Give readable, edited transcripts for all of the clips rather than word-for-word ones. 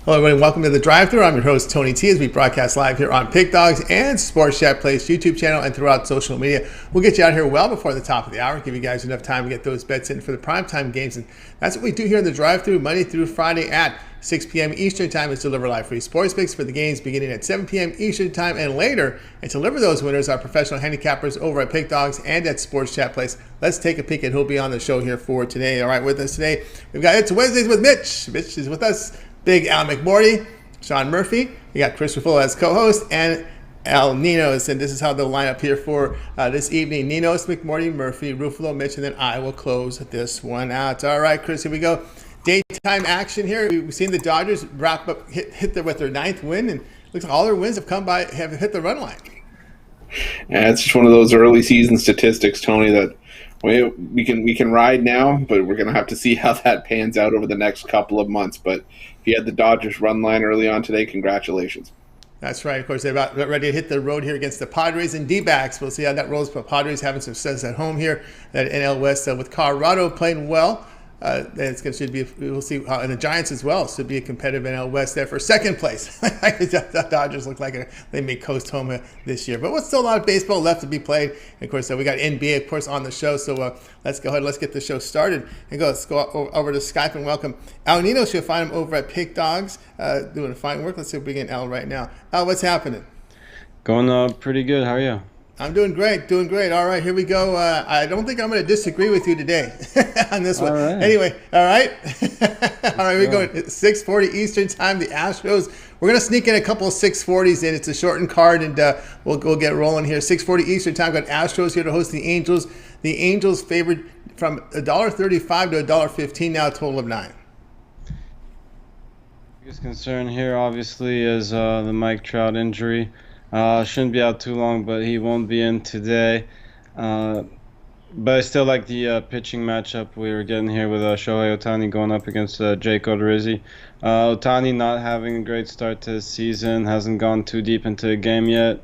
Hello, everybody. Welcome to the Drive-Thru. I'm your host, Tony T, as we broadcast live here on Pick Dogs and Sports Chat Plays YouTube channel and throughout social media. We'll get you out here well before the top of the hour, give you guys enough time to get those bets in for the primetime games. And that's what we do here in the Drive-Thru, Monday through Friday at 6 p.m. Eastern Time. Is deliver live free sports picks for the games beginning at 7 p.m. Eastern Time and later. And to deliver those winners are professional handicappers over at Pick Dogs and at Sports Chat Plays. Let's take a peek at who'll be on the show here for today. All right, with us today, we've got It's Wednesdays with Mitch. Mitch is with us. Big Al McMordie, Sean Murphy. We got Chris Ruffolo as co-host and Ninos. And this is how they'll line up here for this evening. Ninos, McMordie, Murphy, Ruffolo, Mitch, and then I will close this one out. All right, Chris, here we go. Daytime action here. We've seen the Dodgers wrap up, hit with their ninth win, and looks like all their wins have hit the run line. Yeah, it's just one of those early season statistics, Tony, that we can ride now, but we're going to have to see how that pans out over the next couple of months. But if you had the Dodgers run line early on today, congratulations. That's right. Of course, they're about ready to hit the road here against the Padres and D-backs. We'll see how that rolls. But Padres having some success at home here at NL West with Colorado playing well. Should be. We'll see how, and the Giants as well should be a competitive NL West there for second place. The Dodgers look like they may coast home this year, but what's still a lot of baseball left to be played. And of course, we got NBA, of course, on the show. So let's go ahead. Let's get the show started and let's go over to Skype and welcome Al Ninos. You'll find him over at Pick Dogs, doing fine work. Let's see if we get Al right now. Al, what's happening? Going pretty good. How are you? I'm doing great. All right, here we go. I don't think I'm going to disagree with you today on this one. Right. Anyway, all right. All right, we're going 6:40 Eastern Time. The Astros. We're going to sneak in a couple of 6:40s in. It's a shortened card, and we'll get rolling here. 6:40 Eastern Time. Got Astros here to host the Angels. The Angels favored from $1.35 to $1.15 now, a total of 9. Biggest concern here, obviously, is the Mike Trout injury. Shouldn't be out too long, but he won't be in today. But I still like the pitching matchup we were getting here with Shohei Ohtani going up against Jake Odorizzi. Ohtani not having a great start to the season, hasn't gone too deep into a game yet.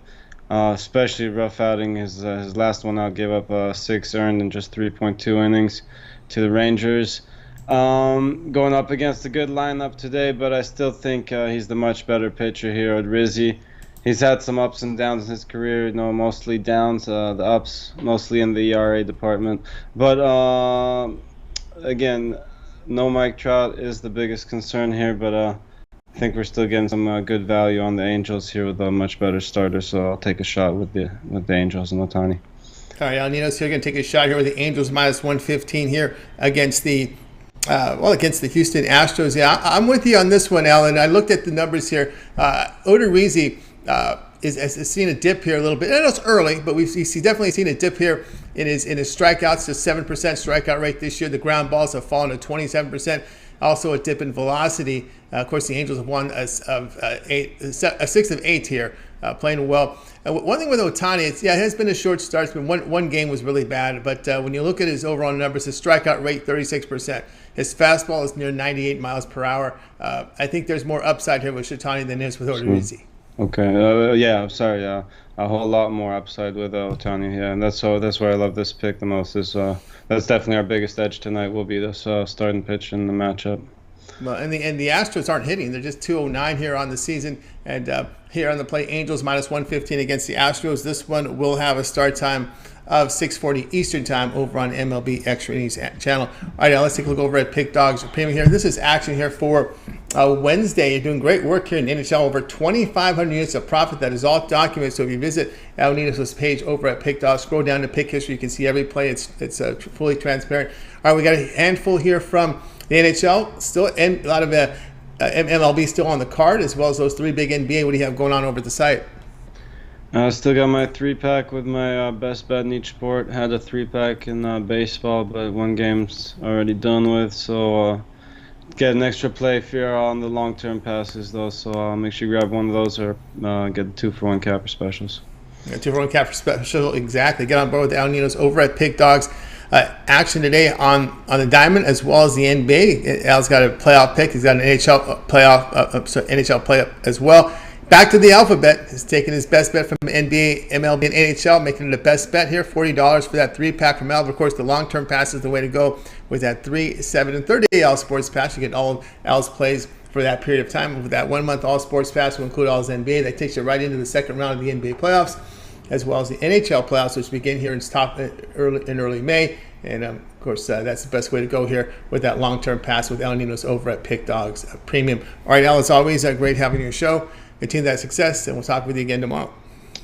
Especially rough outing. His last one out gave up 6 earned in just 3.2 innings to the Rangers. Going up against a good lineup today, but I still think he's the much better pitcher here, Odorizzi. He's had some ups and downs in his career, mostly downs, the ups mostly in the ERA department. But again, no Mike Trout is the biggest concern here, but I think we're still getting some good value on the Angels here with a much better starter, so I'll take a shot with the Angels and Ohtani. All right, Ninos here going to take a shot here with the Angels minus 115 here against the Houston Astros. Yeah, I'm with you on this one, Alan. I looked at the numbers here. Odorizzi is seeing a dip here a little bit. I know it's early, but we've definitely seen a dip here in his strikeouts. Just 7% strikeout rate this year. The ground balls have fallen to 27%. Also a dip in velocity. Of course, the Angels have won a 6 of 8 here, playing well. One thing with Ohtani, it has been a short start. It's been one game was really bad, but when you look at his overall numbers, his strikeout rate 36%. His fastball is near 98 miles per hour. I think there's more upside here with Ohtani than there is with Odorizzi. Okay. I'm sorry. A whole lot more upside with Ohtani. Yeah, and that's why I love this pick the most. That's definitely our biggest edge tonight. Will be this starting pitch in the matchup. Well, and the Astros aren't hitting. They're just 209 here on the season. And here on the play, Angels minus 115 against the Astros. This one will have a start time of 6:40 Eastern Time over on MLB Extra Innings channel. All right, now let's take a look over at Pick Dogs Premium here. This is action here for Wednesday. You're doing great work here in the NHL. Over 2,500 units of profit. That is all documented. So if you visit Al Ninos' page over at Pick Dogs, scroll down to Pick History. You can see every play. It's fully transparent. All right, we got a handful here from the NHL. Still, and a lot of MLB still on the card, as well as those 3 big NBA. What do you have going on over at the site? I still got my 3-pack with my best bet in each sport. Had a 3-pack in baseball, but one game's already done with. So get an extra play if you're on the long-term passes, though. So make sure you grab one of those or get the 2-for-1 capper specials. Yeah, 2-for-1 capper special, exactly. Get on board with Al Ninos over at Pick Dogs. Action today on the diamond as well as the NBA. Al's got a playoff pick. He's got an NHL playoff as well. Back to the alphabet. He's taking his best bet from NBA, MLB, and NHL, making it the best bet here. $40 for that 3-pack from Al. Of course, the long-term pass is the way to go with that 3, 7, and 30 Al Sports Pass. You get all of Al's plays for that period of time. With that 1 month all sports pass will include all his NBA. That takes you right into the second round of the NBA playoffs, as well as the NHL playoffs, which begin here in early May. And of course, that's the best way to go here with that long-term pass with Ninos over at Pick Dogs Premium. All right, Al, as always, great having your show. Continue that success, and we'll talk with you again tomorrow.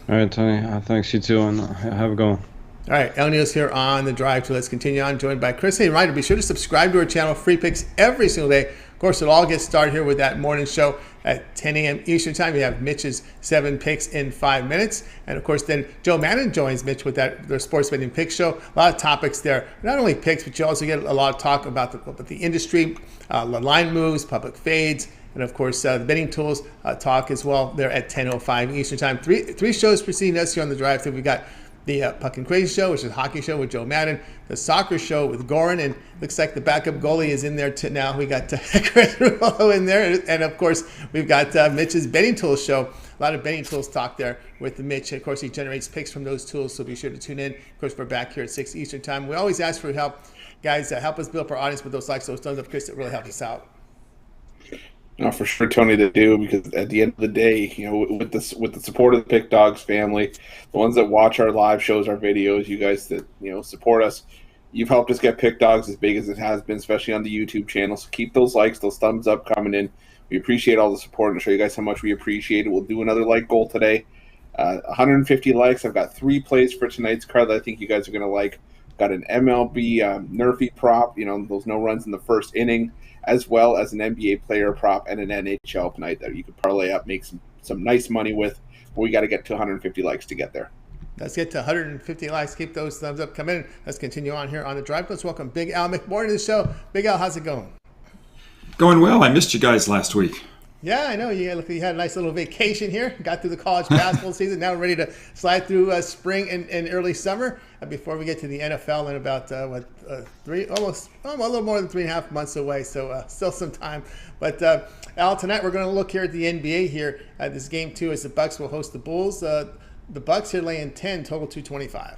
All right, Tony. Thanks, you too, and have a good one. All right, Ninos here on The Drive. So let's continue on, joined by Chris. Hey, reminder, be sure to subscribe to our channel. Free picks every single day. Of course, it all gets started here with that morning show at 10 a.m. Eastern Time. You have Mitch's 7 picks in 5 minutes. And, of course, then Joe Madden joins Mitch with their sports betting pick show. A lot of topics there. Not only picks, but you also get a lot of talk about the industry, the line moves, public fades, and, of course, the betting tools talk as well there at 10:05 Eastern Time. Three shows preceding us here on The Drive. So we've got the Puck and Crazy Show, which is a hockey show with Joe Madden, the soccer show with Goran, and looks like the backup goalie is in there now. We got Chris Ruffolo in there, and of course we've got Mitch's betting tools show. A lot of betting tools talk there with Mitch. Of course, he generates picks from those tools, so be sure to tune in. Of course, we're back here at 6 Eastern Time. We always ask for help, guys. Help us build up our audience with those likes, those thumbs up, Chris. It really helps us out. No, for sure, Tony, to do, because at the end of the day, with the support of the Pick Dogs family, the ones that watch our live shows, our videos, you guys that support us, you've helped us get Pick Dogs as big as it has been, especially on the YouTube channel. So keep those likes, those thumbs up coming in. We appreciate all the support and show you guys how much we appreciate it. We'll do another like goal today. 150 likes. I've got 3 plays for tonight's card that I think you guys are going to like. Got an MLB Nerfy prop, those no runs in the first inning, as well as an NBA player prop and an NHL tonight that you could parlay up, make some nice money with. But we got to get to 150 likes to get there. Let's get to 150 likes. Keep those thumbs up coming in. Let's continue on here on The Drive. Let's welcome Big Al McMordie to the show. Big Al, how's it going? Going well. I missed you guys last week. Yeah, I know. You had a nice little vacation here. Got through the college basketball season. Now we're ready to slide through spring and early summer before we get to the NFL in about, a little more than 3.5 months away. So still some time. But Al, tonight we're going to look here at the NBA here. This game 2 as the Bucks will host the Bulls. The Bucks here laying 10, total 225.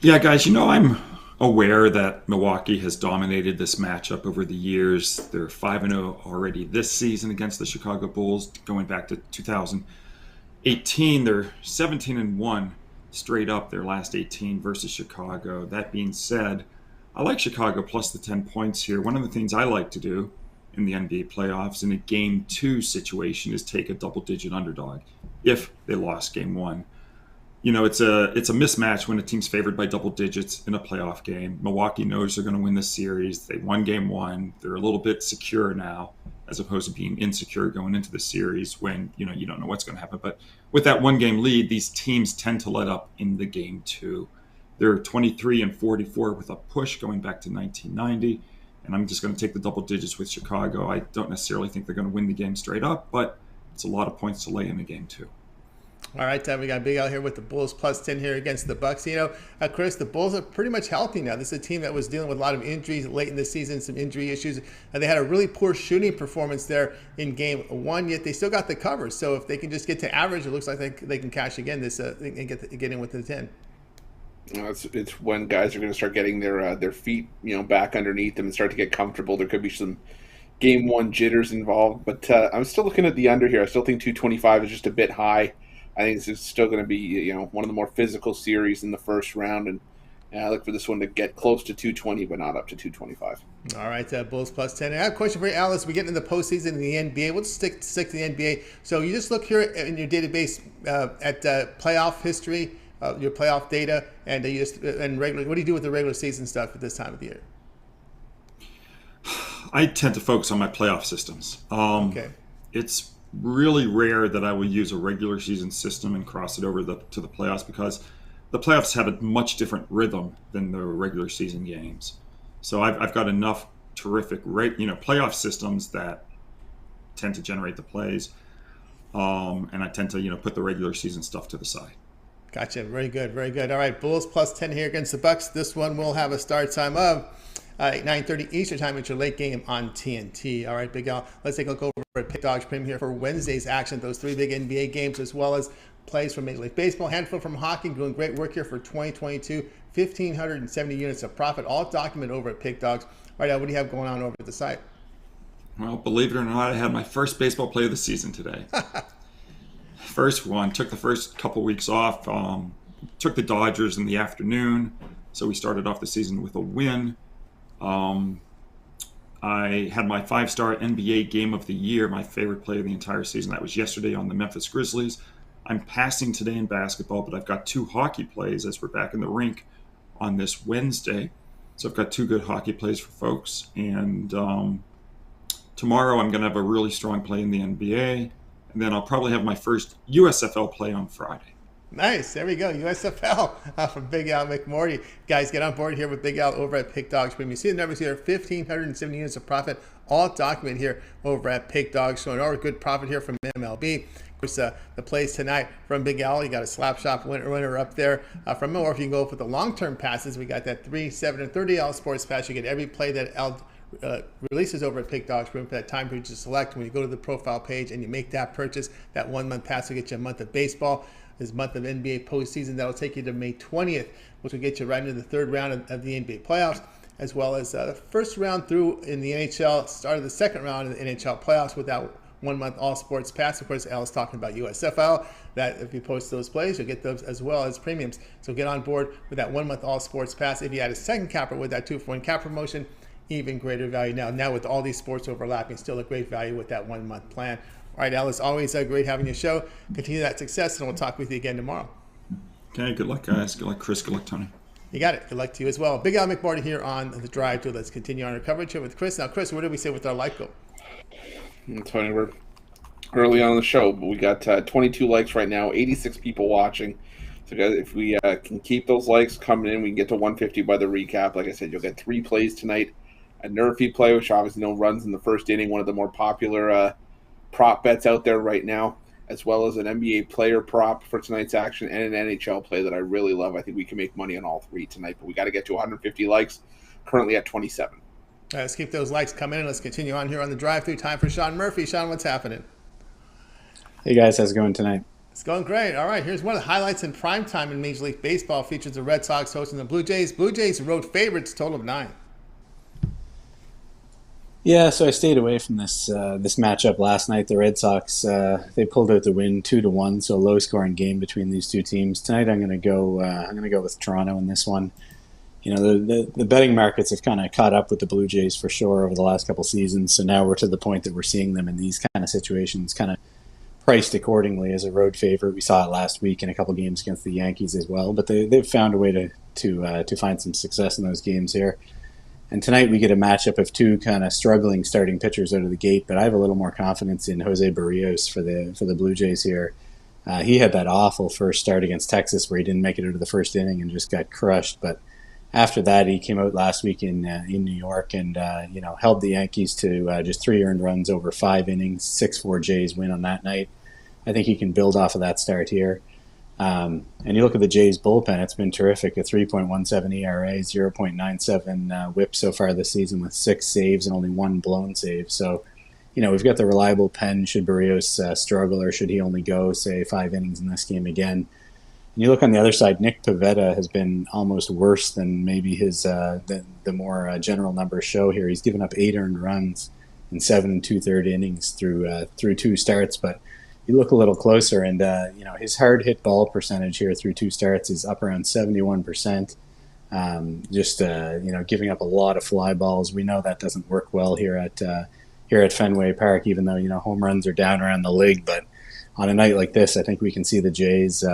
Yeah, guys, I'm aware that Milwaukee has dominated this matchup over the years. They're 5-0 already this season against the Chicago Bulls. Going back to 2018, they're 17-1 straight up their last 18 versus Chicago. That being said, I like Chicago plus the 10 points here. One of the things I like to do in the NBA playoffs in a Game 2 situation is take a double-digit underdog if they lost Game 1. It's a mismatch when a team's favored by double digits in a playoff game. Milwaukee knows they're going to win this series. They won Game 1. They're a little bit secure now, as opposed to being insecure going into the series when you don't know what's going to happen. But with that 1-game lead, these teams tend to let up in the Game 2. They're 23-44 with a push going back to 1990, and I'm just going to take the double digits with Chicago. I don't necessarily think they're going to win the game straight up, but it's a lot of points to lay in the Game 2. All right, we got Big Al here with the Bulls plus 10 here against the Bucks. Chris, the Bulls are pretty much healthy now. This is a team that was dealing with a lot of injuries late in the season, some injury issues. And they had a really poor shooting performance there in Game 1, yet they still got the cover. So if they can just get to average, it looks like they can cash again this and get in with the 10. It's when guys are going to start getting their feet back underneath them and start to get comfortable. There could be some Game 1 jitters involved, but I'm still looking at the under here. I still think 225 is just a bit high. I think this is still going to be, one of the more physical series in the first round, and I look for this one to get close to 220, but not up to 225. All right, Bulls plus 10. I have a question for you, Alice. We get into the postseason in the NBA. We'll just stick to the NBA. So you just look here in your database at playoff history, your playoff data, and regular. What do you do with the regular season stuff at this time of the year? I tend to focus on my playoff systems. Okay. It's really rare that I will use a regular season system and cross it over to the playoffs, because the playoffs have a much different rhythm than the regular season games. So I've got enough terrific playoff systems that tend to generate the plays, and I tend to put the regular season stuff to the side. Gotcha. Very good. Very good. All right, Bulls plus 10 here against the Bucks. This one will have a start time of 9:30 Eastern Time. It's your late game on TNT. All right, Big Al, let's take a look over at Pick Dogs Premium here for Wednesday's action. Those 3 big NBA games, as well as plays from Major League Baseball, handful from hockey, doing great work here for 2022. 1,570 units of profit, all documented over at Pick Dogs. All right, Al, what do you have going on over at the site? Well, believe it or not, I had my first baseball play of the season today. First one. Took the first couple weeks off. Took the Dodgers in the afternoon, so we started off the season with a win. I had my 5-star NBA Game of the Year, my favorite play of the entire season. That was yesterday on the Memphis Grizzlies. I'm passing today in basketball, but I've got 2 hockey plays as we're back in the rink on this Wednesday. So I've got 2 good hockey plays for folks. And tomorrow I'm going to have a really strong play in the NBA. And then I'll probably have my first USFL play on Friday. Nice. There we go. USFL from Big Al McMordie. Guys, get on board here with Big Al over at Pick Dogs Premium. You see the numbers here, 1,570 units of profit, all documented here over at Pick Dogs. Showing all good profit here from MLB. Of course, the plays tonight from Big Al. You got a slap shop winner up there from Miller. If you can go for the long-term passes, we got that 3, 7, and 30 sports pass. You get every play that Al releases over at Pick Dogs Premium for that time period to select. When you go to the profile page and you make that purchase, that 1-month pass will get you a month of baseball. This month of NBA postseason, that'll take you to May 20th, which will get you right into the 3rd round of the NBA playoffs, as well as the first round through in the NHL, start of the 2nd round in the NHL playoffs with that 1-month all sports pass. Of course, Al's talking about USFL, that if you post those plays, you'll get those as well as premiums. So get on board with that 1-month all sports pass. If you add a second capper with that 2-for-1 cap promotion, even greater value now with all these sports overlapping, still a great value with that 1-month plan. All right, Al, it's always great having your show. Continue that success, and we'll talk with you again tomorrow. Okay, good luck, guys. Good luck, Chris. Good luck, Tony. You got it. Good luck to you as well. Big Al McMordie here on The Drive. Let's continue on our coverage here with Chris. Now, Chris, what did we say with our like goal? Tony, we're early on in the show, but we got 22 likes right now, 86 people watching. So, guys, if we can keep those likes coming in, we can get to 150 by the recap. Like I said, you'll get 3 plays tonight. A Nerfy play, which obviously no runs in the first inning, one of the more popular prop bets out there right now, as well as an NBA player prop for tonight's action and an NHL play that I really love. I think we can make money on all 3 tonight, but we got to get to 150 likes, currently at 27. All right, let's keep those likes coming in. Let's continue on here on the drive-through. Time for Sean Murphy. Sean, what's happening? Hey guys, how's it going tonight? It's going great. All right, here's one of the highlights in primetime in Major League Baseball. Features the Red Sox hosting the Blue Jays. Blue Jays road favorites, total of 9. Yeah, so I stayed away from this matchup last night. The Red Sox they pulled out the win 2-1, so a low-scoring game between these 2 teams. Tonight I'm going to go with Toronto in this one. You know, the betting markets have kind of caught up with the Blue Jays for sure over the last couple seasons. So now we're to the point that we're seeing them in these kind of situations, kind of priced accordingly as a road favorite. We saw it last week in a couple games against the Yankees as well, but they've found a way to find some success in those games here. And tonight we get a matchup of 2 kind of struggling starting pitchers out of the gate, but I have a little more confidence in Jose Barrios for the Blue Jays here. He had that awful first start against Texas where he didn't make it out of the first inning and just got crushed. But after that, he came out last week in New York and held the Yankees to just 3 earned runs over 5 innings, 6-4 Jays win on that night. I think he can build off of that start here. And you look at the Jays bullpen, it's been terrific. A 3.17 ERA, 0.97 whip so far this season with 6 saves and only 1 blown save. So, we've got the reliable pen should Barrios struggle or should he only go, say, 5 innings in this game again. And you look on the other side, Nick Pivetta has been almost worse than maybe his the more general numbers show here. He's given up 8 earned runs in 7 2/3 innings through 2 starts, but you look a little closer, and his hard hit ball percentage here through 2 starts is up around 71%. Giving up a lot of fly balls. We know that doesn't work well here at Fenway Park, even though home runs are down around the league. But on a night like this, I think we can see the Jays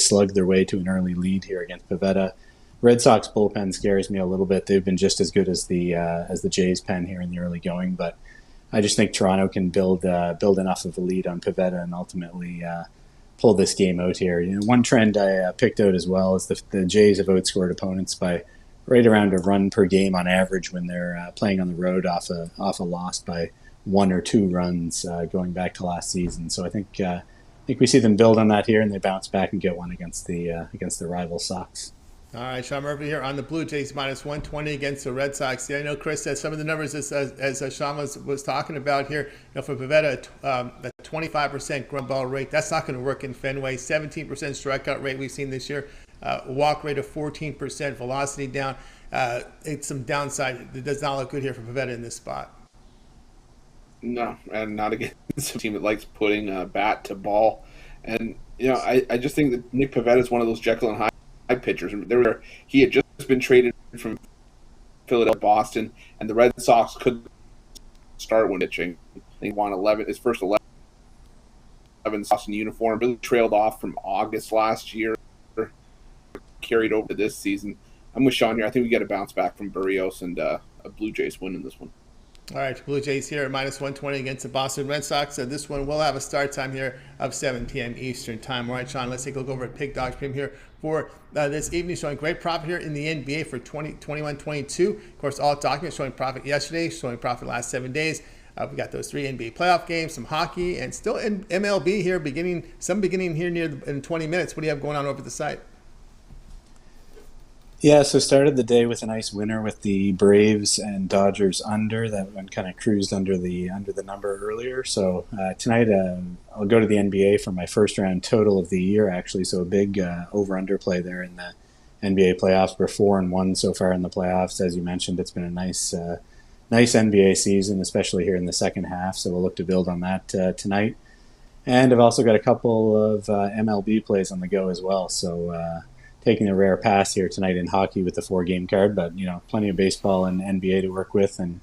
slug their way to an early lead here against Pivetta. Red Sox bullpen scares me a little bit. They've been just as good as the Jays pen here in the early going, but I just think Toronto can build enough of a lead on Pivetta and ultimately pull this game out here. One trend I picked out as well is the Jays have outscored opponents by right around a run per game on average when they're playing on the road off a loss by 1 or 2 runs going back to last season. So I think we see them build on that here, and they bounce back and get one against the rival Sox. All right, Sean Murphy here on the Blue Jays minus 120 against the Red Sox. Yeah, I know Chris said some of the numbers as Sean was talking about here. For Pivetta, the 25% ground ball rate, that's not going to work in Fenway. 17% strikeout rate we've seen this year. Walk rate of 14%, velocity down. It's some downside. It does not look good here for Pivetta in this spot. No, and not against a team that likes putting bat to ball. And I just think that Nick Pivetta is one of those Jekyll and Hyde pitchers. He had just been traded from Philadelphia, Boston, and the Red Sox could start when pitching. He won his first 11 Boston uniform. Really trailed off from August last year, carried over to this season. I'm with Sean here. I think we get a bounce back from Barrios and a Blue Jays win in this one. All right, Blue Jays here at minus 120 against the Boston Red Sox. This one will have a start time here of 7 p.m. Eastern time. All right, Sean, let's take a look over at Pig Dogs Premium here for this evening, showing great profit here in the NBA for 2021-22. Of course, all documents showing profit yesterday, showing profit last 7 days. We got those 3 NBA playoff games, some hockey, and still in MLB here, beginning here in 20 minutes. What do you have going on over the site? Yeah, so started the day with a nice winner with the Braves and Dodgers under. That one kind of cruised under the number earlier. So tonight I'll go to the NBA for my first round total of the year, actually. So a big over-under play there in the NBA playoffs. We're 4-1 so far in the playoffs. As you mentioned, it's been a nice NBA season, especially here in the second half. So we'll look to build on that tonight. And I've also got a couple of MLB plays on the go as well. So taking a rare pass here tonight in hockey with the 4-game card, but plenty of baseball and NBA to work with, and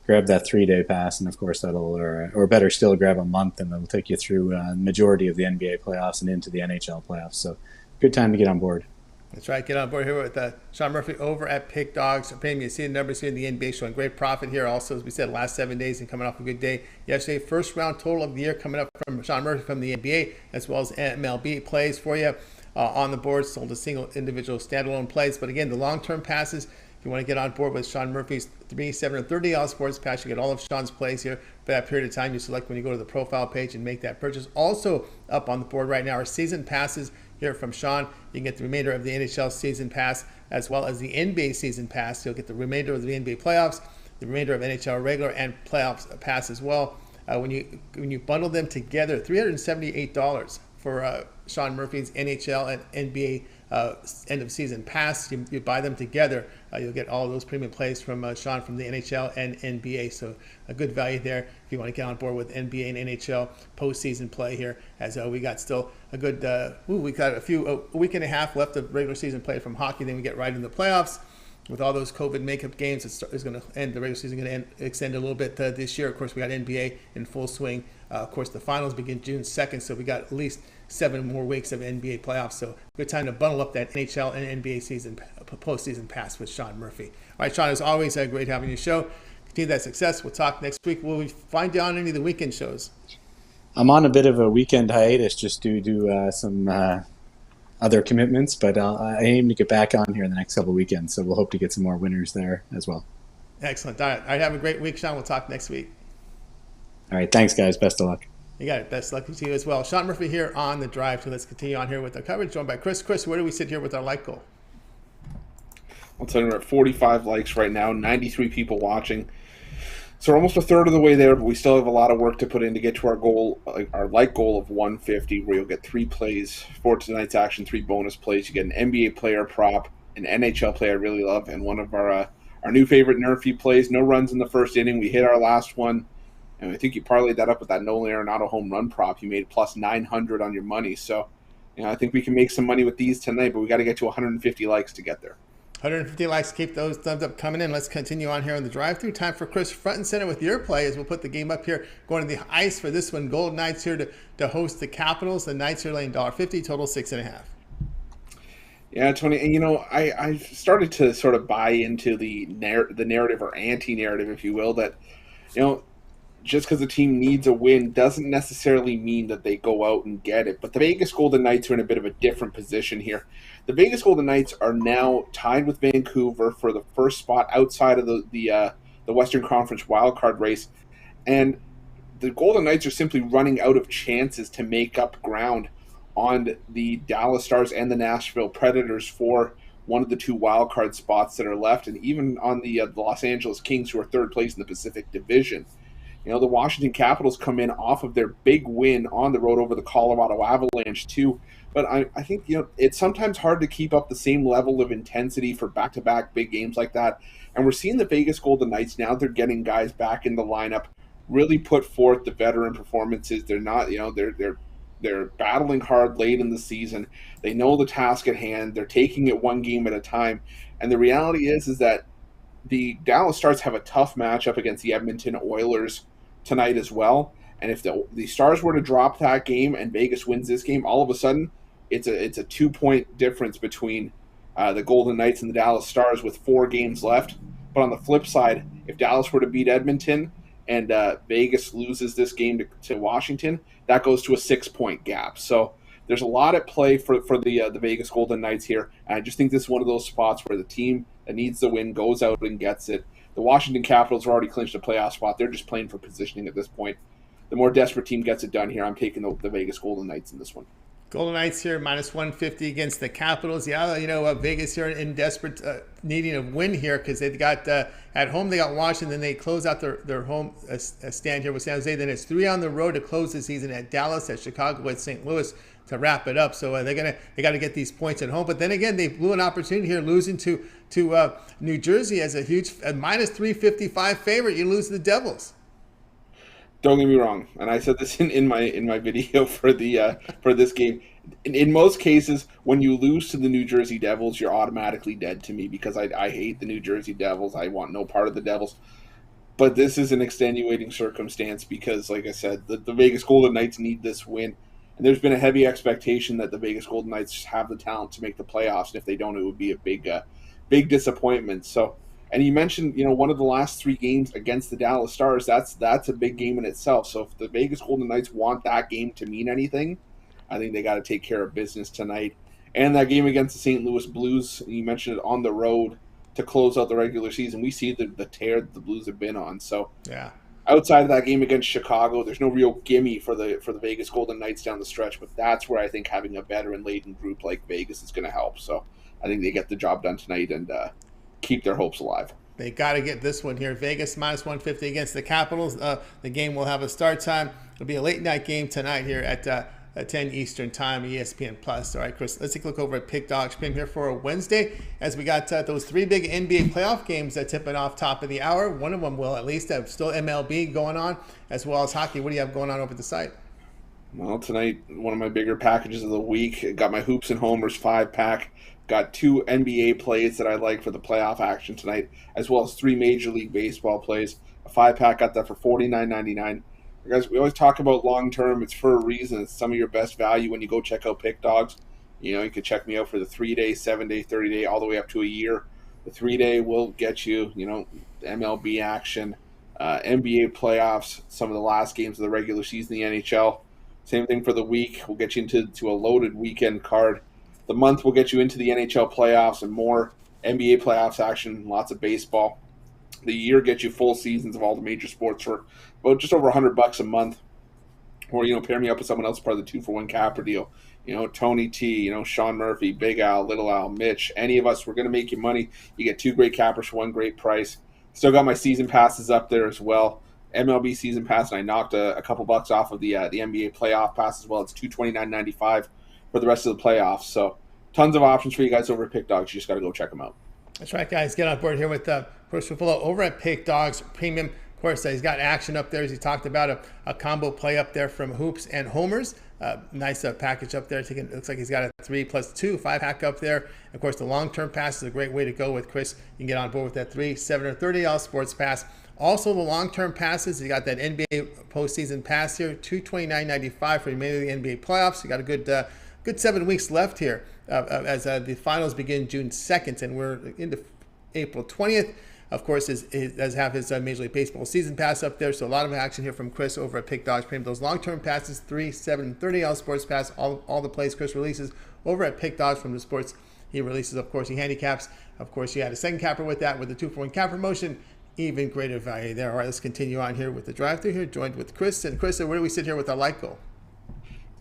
grab that 3-day pass, and of course or better still, grab a month, and it'll take you through the majority of the NBA playoffs and into the NHL playoffs. So good time to get on board. That's right. Get on board here with Sean Murphy over at Pick Dogs Premium. You see the numbers here in the NBA showing great profit here. Also, as we said, last 7 days and coming off a good day yesterday. First round total of the year coming up from Sean Murphy from the NBA, as well as MLB plays for you. On the board, sold a single individual standalone plays. But again, the long-term passes, if you want to get on board with Sean Murphy's 3, 7, or 30 sports pass, you get all of Sean's plays here for that period of time. You select when you go to the profile page and make that purchase. Also up on the board right now are season passes here from Sean. You can get the remainder of the NHL season pass as well as the NBA season pass. You'll get the remainder of the NBA playoffs, the remainder of NHL regular and playoffs pass as well. When you bundle them together, $378 for Sean Murphy's NHL and NBA end of season pass. You buy them together, you'll get all those premium plays from Sean from the NHL and NBA. So a good value there if you want to get on board with NBA and NHL postseason play here. As we got still a good, we got a week and a half left of regular season play from hockey. Then we get right into the playoffs. With all those COVID makeup games, it's going to end. The regular season is going to extend a little bit this year. Of course, we got NBA in full swing. Of course, the finals begin June 2nd, so we got at least 7 more weeks of NBA playoffs. So good time to bundle up that NHL and NBA season postseason pass with Sean Murphy. All right, Sean, as always, great having you show. Continue that success. We'll talk next week. Will we find you on any of the weekend shows? I'm on a bit of a weekend hiatus just due to some other commitments, but I aim to get back on here in the next couple of weekends, so we'll hope to get some more winners there as well. Excellent. All right, have a great week, Sean. We'll talk next week. All right, thanks, guys. Best of luck. You got it. Best luck to you as well. Sean Murphy here on The Drive. So let's continue on here with our coverage, joined by Chris. Chris, where do we sit here with our like goal? I'll tell you, we're at 45 likes right now, 93 people watching. So we're almost a third of the way there, but we still have a lot of work to put in to get to our goal, our like goal of 150, where you'll get 3 plays for tonight's action, 3 bonus plays. You get an NBA player prop, an NHL player I really love, and one of our new favorite Nerfy plays. No runs in the first inning. We hit our last one, and I think you parlayed that up with that Nolan Arenado home run prop. You made plus 900 on your money. So, I think we can make some money with these tonight, but we got to get to 150 likes to get there. 150 likes. Keep those thumbs up coming in. Let's continue on here on the drive-through. Time for Chris front and center with your play as we'll put the game up here. Going to the ice for this one. Golden Knights here to host the Capitals. The Knights are laying $1.50, total 6.5. Yeah, Tony, and I started to sort of buy into the narrative or anti-narrative, if you will, that just because a team needs a win doesn't necessarily mean that they go out and get it. But the Vegas Golden Knights are in a bit of a different position here. The Vegas Golden Knights are now tied with Vancouver for the first spot outside of the Western Conference wildcard race. And the Golden Knights are simply running out of chances to make up ground on the Dallas Stars and the Nashville Predators for one of the 2 wildcard spots that are left, and even on the Los Angeles Kings, who are third place in the Pacific Division. The Washington Capitals come in off of their big win on the road over the Colorado Avalanche too. But I think it's sometimes hard to keep up the same level of intensity for back-to-back big games like that. And we're seeing the Vegas Golden Knights now. They're getting guys back in the lineup really put forth the veteran performances. They're not, they're battling hard late in the season. They know the task at hand. They're taking it one game at a time. And the reality is that the Dallas Stars have a tough matchup against the Edmonton Oilers tonight as well. And if the Stars were to drop that game and Vegas wins this game, all of a sudden it's a 2-point difference between the Golden Knights and the Dallas Stars with 4 games left. But on the flip side, if Dallas were to beat Edmonton and Vegas loses this game to Washington, that goes to a 6-point gap. So there's a lot at play for the Vegas Golden Knights here. And I just think this is one of those spots where the team that needs the win goes out and gets it. The Washington Capitals are already clinched a playoff spot. They're just playing for positioning at this point. The more desperate team gets it done here. I'm taking the Vegas Golden Knights in this one. Golden Knights here, minus 150 against the Capitals. Yeah, Vegas here in desperate needing a win here because they've got, at home they got Washington, then they close out their home stand here with San Jose. Then it's 3 on the road to close the season at Dallas, at Chicago, at St. Louis to wrap it up. So they got to get these points at home. But then again, they blew an opportunity here losing to New Jersey as a huge minus 355 favorite. You lose to the Devils. Don't get me wrong, and I said this in my video for this game. In most cases, when you lose to the New Jersey Devils, you're automatically dead to me because I hate the New Jersey Devils. I want no part of the Devils. But this is an extenuating circumstance because, like I said, the Vegas Golden Knights need this win. And there's been a heavy expectation that the Vegas Golden Knights have the talent to make the playoffs. And if they don't, it would be a big disappointment. So. And you mentioned, one of the last 3 games against the Dallas Stars, that's a big game in itself. So if the Vegas Golden Knights want that game to mean anything, I think they got to take care of business tonight. And that game against the St. Louis Blues, you mentioned it, on the road to close out the regular season. We see the tear that the Blues have been on. So yeah, outside of that game against Chicago, there's no real gimme for the Vegas Golden Knights down the stretch. But that's where I think having a veteran-laden group like Vegas is going to help. So I think they get the job done tonight and keep their hopes alive. They got to get this one here. Vegas minus 150 against the Capitals. The game will have a start time. It'll be a late night game tonight here at 10 Eastern time, ESPN Plus. All right, Chris, let's take a look over at Pick Dogs Prim here for a Wednesday as we got those 3 big NBA playoff games that tipping off top of the hour. One of them will at least have still MLB going on as well as hockey. What do you have going on over the site? Well, tonight, one of my bigger packages of the week. Got my Hoops and Homers 5-pack. Got 2 NBA plays that I like for the playoff action tonight, as well as 3 Major League Baseball plays. A 5-pack got that for $49.99. Guys, we always talk about long term. It's for a reason. It's some of your best value when you go check out Pick Dogs. You can check me out for the 3-day, 7-day, 30-day, all the way up to a year. The 3-day will get you, MLB action, NBA playoffs, some of the last games of the regular season, the NHL. Same thing for the week. We'll get you into a loaded weekend card. The month will get you into the NHL playoffs and more NBA playoffs action, lots of baseball. The year gets you full seasons of all the major sports for about just over $100 a month. Or, pair me up with someone else part of the 2-for-1 capper deal. Tony T, Sean Murphy, Big Al, Little Al, Mitch, any of us, we're going to make you money. You get 2 great cappers for 1 great price. Still got my season passes up there as well. MLB season pass, and I knocked a couple bucks off of the NBA playoff pass as well. It's $229.95 for the rest of the playoffs. So tons of options for you guys over at Pick Dogs. You just got to go check them out. That's right, guys. Get on board here with Ruffolo over at Pick Dogs Premium. Of course, he's got action up there, as he talked about, a combo play up there from Hoops and Homers. Nice package up there. It looks like he's got a 3+2 5-pack up there. Of course, the long-term pass is a great way to go with Chris. You can get on board with that 3, 7, or $30 sports pass. Also, the long-term passes, you got that NBA postseason pass here, $229.95 for the remainder of the NBA playoffs. You got a good 7 weeks left here as the finals begin June 2nd, and we're into April 20th. Of course, does have his Major League Baseball season pass up there, so a lot of action here from Chris over at Pick Dogs Premium. Those long-term passes, 3, 7, $30 sports pass, all the plays Chris releases over at Pick Dogs from the sports he releases. Of course, he handicaps. Of course, he had a second capper with that, with the 2-for-1 cap promotion. Even greater value there. All right, let's continue on here with the drive-through here, joined with Chris. And Chris, where do we sit here with our like goal?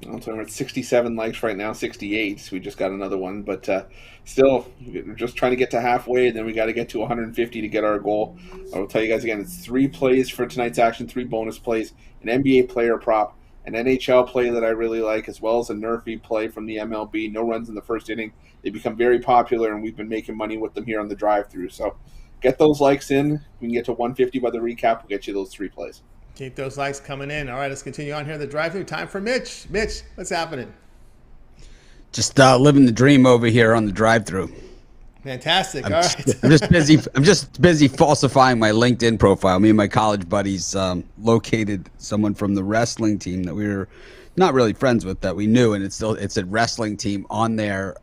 Well, so we're at 67 likes right now, 68. So we just got another one, but still, we're just trying to get to halfway, and then we got to get to 150 to get our goal. I will tell you guys again, it's 3 plays for tonight's action, 3 bonus plays, an NBA player prop, an NHL play that I really like, as well as a Nerfy play from the MLB. No runs in the first inning. They become very popular, and we've been making money with them here on the drive-through. So get those likes in. We can get to 150 by the recap. We'll get you those 3 plays. Keep those likes coming in. All right, let's continue on here. The drive-thru time for Mitch. Mitch, what's happening? Just living the dream over here on the drive-thru. Fantastic. All right. I'm just busy. I'm just busy falsifying my LinkedIn profile. Me and my college buddies located someone from the wrestling team that we were not really friends with that we knew, and it's a wrestling team on their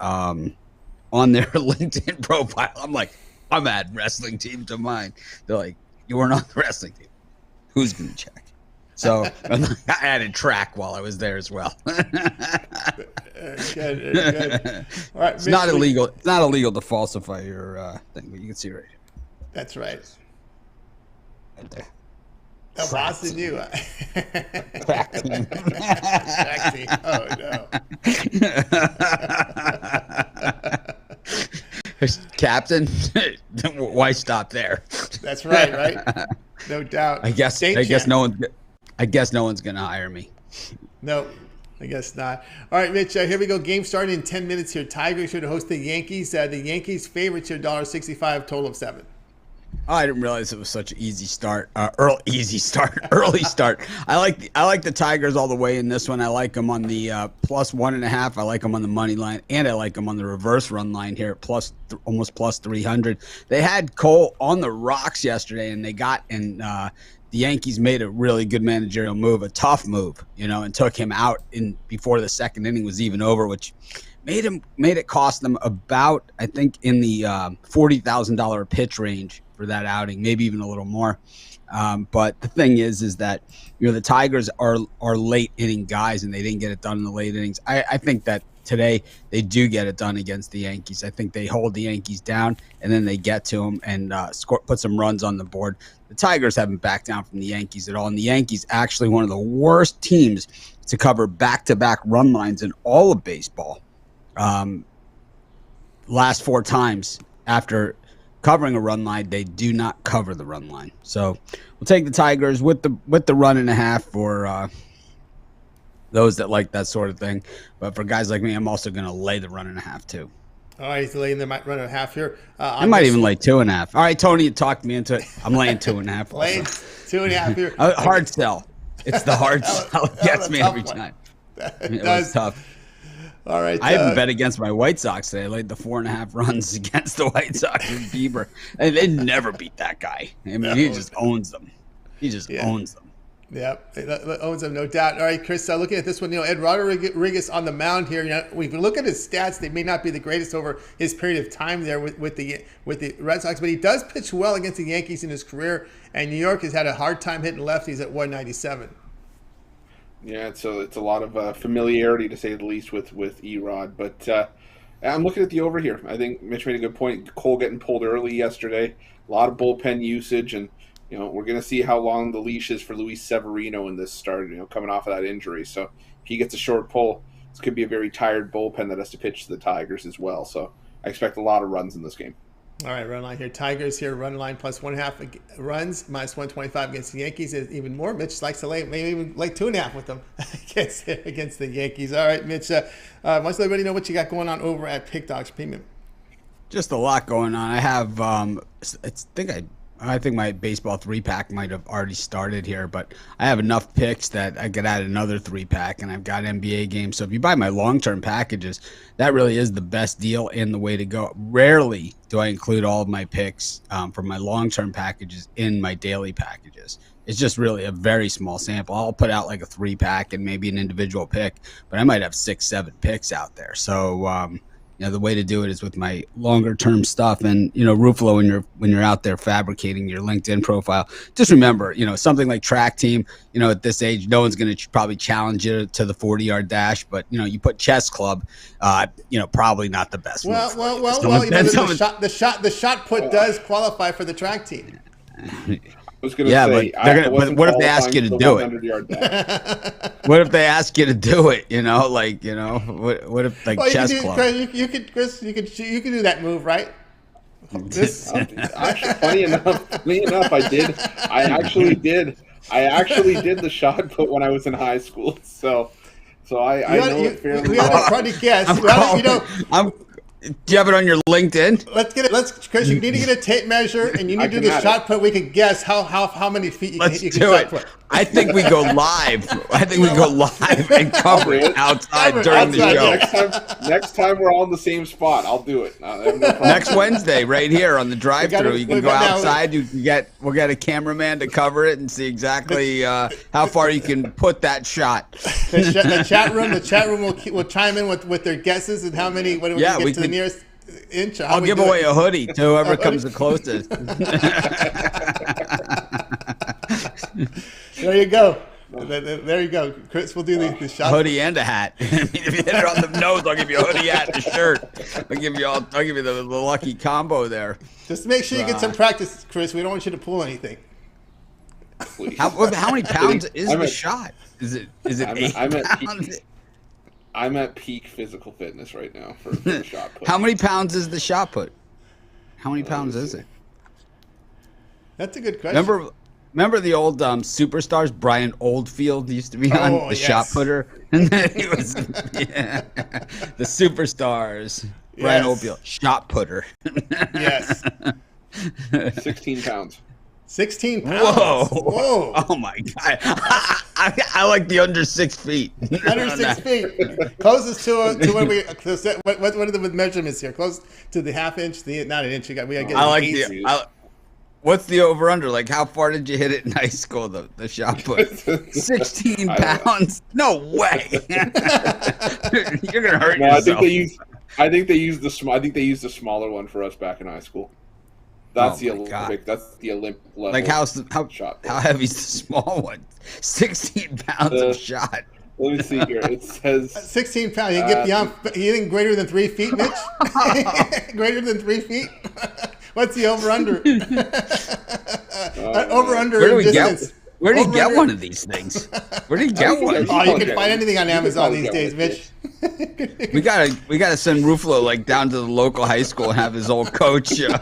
LinkedIn profile. I'm like, I'm adding wrestling team to mine. They're like, you weren't on the wrestling team. Who's gonna check? So I added track while I was there as well. Good. All right, it's not illegal. It's not illegal to falsify your thing, but you can see right here. That's right. Right there. How Boston you? Track team. Track team. Oh no. Captain, why stop there? That's right. No doubt. I guess no one's gonna hire me. No, I guess not. All right, Mitch. Here we go. Game starting in 10 minutes here. Tigers here to host the Yankees. The Yankees favorites here, $1.65, total of 7. Oh, I didn't realize it was such an easy start. Early start. I like the Tigers all the way in this one. I like them on the +1.5. I like them on the money line, and I like them on the reverse run line here at almost +300. They had Cole on the rocks yesterday, and the Yankees made a really good managerial move, a tough move, and took him out before the second inning was even over, which made it cost them about, I think, in the $40,000 pitch range for that outing, maybe even a little more. But the thing is that the Tigers are late inning guys, and they didn't get it done in the late innings. I think that today they do get it done against the Yankees. I think they hold the Yankees down, and then they get to them and put some runs on the board. The Tigers haven't backed down from the Yankees at all, and the Yankees actually one of the worst teams to cover back-to-back run lines in all of baseball. Last 4 times after covering a run line, they do not cover the run line. So we'll take the Tigers with the 1.5 for those that like that sort of thing. But for guys like me, I'm also going to lay the 1.5 too. All right, he's laying the 1.5 here. I might even lay 2.5. All right, Tony, you talked me into it. I'm laying 2.5. Laying 2.5 here. Hard sell. It's the hard sell. It gets me every time. It was tough. All right. I haven't bet against my White Sox today. I laid the 4.5 runs against the White Sox with Bieber. And they never beat that guy. I mean, he just owns them. He just owns them. Yep, owns them, no doubt. All right, Chris, looking at this one, Ed Rodriguez on the mound here. If we look at his stats, they may not be the greatest over his period of time there with the Red Sox, but he does pitch well against the Yankees in his career, and New York has had a hard time hitting lefties at 197. Yeah, it's a lot of familiarity, to say the least, with Erod. But I'm looking at the over here. I think Mitch made a good point. Cole getting pulled early yesterday. A lot of bullpen usage, and we're going to see how long the leash is for Luis Severino in this start. Coming off of that injury. So if he gets a short pull, this could be a very tired bullpen that has to pitch to the Tigers as well. So I expect a lot of runs in this game. All right, run line here. Tigers here, run line +1.5 runs, -125 against the Yankees. Even more. Mitch likes to lay, maybe even like 2.5 with them against the Yankees. All right, Mitch. Why don't everybody know what you got going on over at Pick Dogs Premium? Just a lot going on. I have, I think my baseball 3-pack might have already started here, but I have enough picks that I could add another 3-pack, and I've got NBA games. So if you buy my long-term packages, that really is the best deal and the way to go. Rarely do I include all of my picks from my long-term packages in my daily packages. It's just really a very small sample. I'll put out like a 3-pack and maybe an individual pick, but I might have 6-7 picks out there. So, the way to do it is with my longer term stuff. And, Ruffolo, when you're out there fabricating your LinkedIn profile, just remember, something like track team, at this age, no one's going to probably challenge you to the 40-yard dash, but, you put chess club, probably not the best. The shot put does qualify for the track team. I was going to say, but what if they ask you to do it? What if they ask you to do it? What if chess club? You could do that move, right? Actually, funny enough, I did. I actually did the shot put when I was in high school. So I know it fairly. We had a funny guess. Do you have it on your LinkedIn? Chris, you need to get a tape measure, and you need to do the shot put. We can guess how many feet you can do shot it. put. I think we go live. I think we go live and cover it outside during the show. Next time we're all in the same spot, I'll do it. I have no problem. Next Wednesday, right here on the drive-thru, you can go outside. We'll get a cameraman to cover it and see exactly how far you can put that shot. The chat room will chime in with their guesses and how many. What do we get to the nearest inch? I'll give away a hoodie to whoever comes the closest. There you go. There you go. Chris will do the shot. Hoodie and a hat. If you hit it on the nose, I'll give you a hoodie, hat, and a shirt. I'll give you the lucky combo there. Just make sure you get some practice, Chris. We don't want you to pull anything. How many pounds is the shot? Is it 8 pounds? I'm at peak physical fitness right now for the shot put. How many pounds is the shot put? How many pounds is it? That's a good question. Remember the old superstars? Brian Oldfield used to be on the shot putter, and then he was the superstars. Brian Oldfield, shot putter. Yes. 16 pounds. 16 pounds. Whoa! Oh my god! I like the under 6 feet. Under 6 feet. Closest to what we. What are the measurements here? Close to the half inch. Not an inch. We got to get. I like what's the over under? Like, how far did you hit it in high school? The shot put. 16 pounds? No way! You're gonna hurt yourself. I think they used the smaller one for us back in high school. That's the Olympic. That's the Olympic level. Like how heavy is the small one? 16 pounds of shot. Let me see here. It says 16 pounds. You can get beyond. Anything greater than 3 feet, Mitch? Greater than 3 feet? What's the over under? Over under distance. Where do you get one of these things? Where do you get one? Oh, you can find anything on Amazon these days, Mitch. We gotta send Ruffolo down to the local high school and have his old coach do it.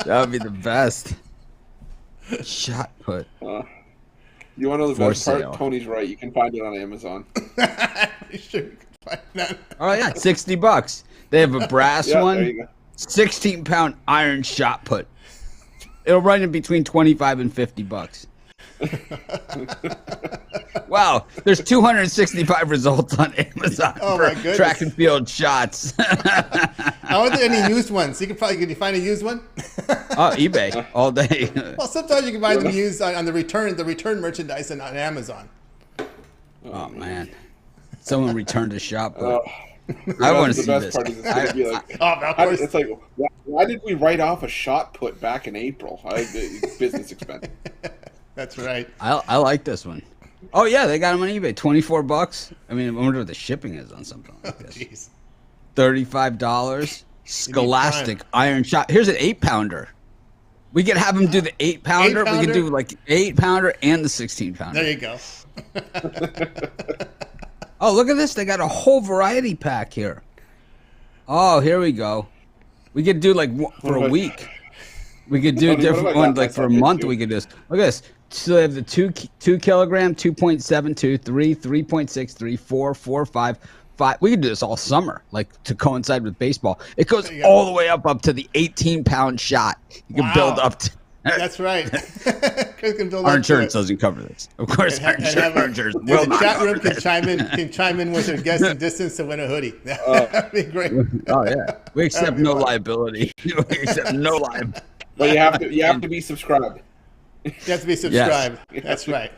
That would be the best. Shot put. You want to know the best part? Tony's right. You can find it on Amazon. Sure, you can find that. Oh yeah, $60. They have a brass one, 16-pound iron shot put. It'll run in between $25 and $50. Wow, there's 265 results on Amazon for track and field shots. Are there any used ones? Can you find a used one? eBay all day. Well, sometimes you can buy them used on the return merchandise on Amazon. Oh man, someone returned a shot put. I want to see this. Part is it's like, why did we write off a shot put back in April? Business expense. That's right. I like this one. Oh yeah, they got them on eBay. $24. I mean, I wonder what the shipping is on something like this. Jeez. $35. Scholastic iron shot. Here's an 8-pounder. We could have them do the 8-pounder. We could do like 8-pounder and the 16-pounder. There you go. Oh, look at this. They got a whole variety pack here. Oh, here we go. We could do like for a week. We could do different ones like for a month. We could just look at this. So they have the 2 kilogram, 2.72, 3, 3.63, 4, 4, 5, 5. We could do this all summer, like to coincide with baseball. It goes all the way up to the 18-pound shot. You can build up to. That's right. Our insurance doesn't cover this. Of course, our insurance will not. The chat room can chime in with their guess and distance to win a hoodie. That'd be great. Oh yeah, we accept no liability. We accept no liability. But you have to be subscribed. You have to be subscribed. Yes. That's right.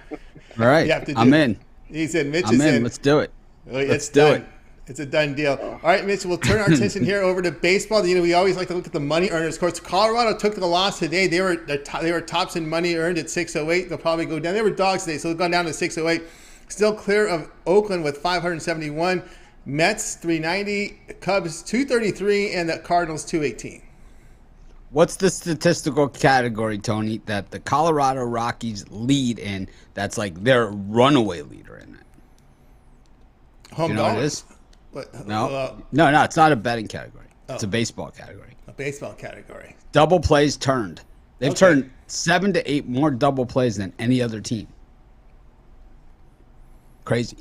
All right, I'm in. He said Mitch is in. Let's do it. Let's do it. It's a done deal. All right, Mitch, we'll turn our attention here over to baseball. You know, we always like to look at the money earners. Of course, Colorado took the loss today. They were tops in money earned at 608. They'll probably go down. They were dogs today, so they've gone down to 608. Still clear of Oakland with 571. Mets 390, Cubs 233, and the Cardinals 218. What's the statistical category, Tony, that the Colorado Rockies lead in? That's like their runaway leader in it. Home you know what it is? What, no, it's not a betting category. It's a baseball category. A baseball category. Double plays turned. They've turned 7 to 8 more double plays than any other team. Crazy.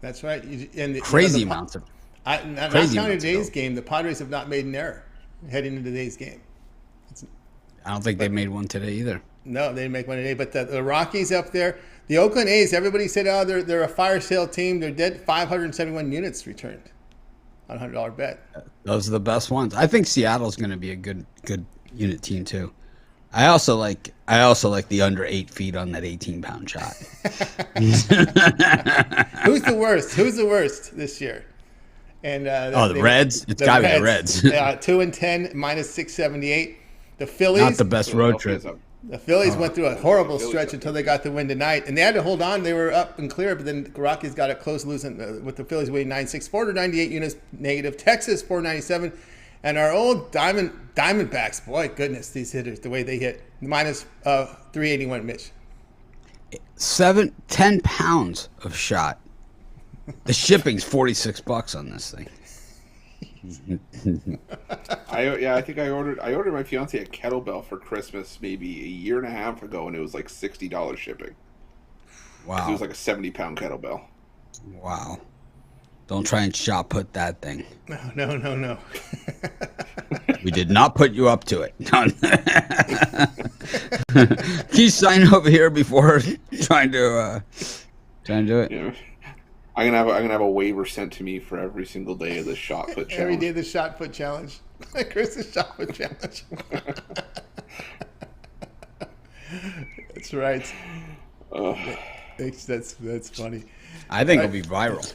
That's right. And crazy amounts of. Not counting today's game, the Padres have not made an error heading into today's game. I don't think they made one today either. No, they didn't make money today. But the Rockies up there, the Oakland A's, everybody said, oh, they're a fire sale team. They're dead. 571 units returned on a $100 bet. Those are the best ones. I think Seattle's going to be a good unit team too. I also like the under 8 feet on that 18-pound shot. Who's the worst? Who's the worst this year? And the Reds. It's got to be the Reds. 2-10 minus 678. The Phillies. Not the best road trip. The Phillies went through a horrible stretch until they got the win tonight, and they had to hold on. They were up and clear, but then the Rockies got it close, losing with the Phillies winning 9-6, 498 units negative. Texas 497, and our old Diamondbacks. Boy, goodness, these hitters, the way they hit, minus 381. Mitch, 10 pounds of shot. The shipping's $46 on this thing. I think I ordered my fiance a kettlebell for Christmas maybe a year and a half ago, and it was like $60 shipping. Wow. It was like a 70-pound kettlebell. Wow. Don't try and shot put that thing. No. We did not put you up to it. Can you sign over here before trying to do it? Yeah. I'm gonna have a waiver sent to me for every single day of the shot put challenge. Every day of the shot put challenge. Chris's shot put challenge. That's right. That's funny. I think it'll be viral.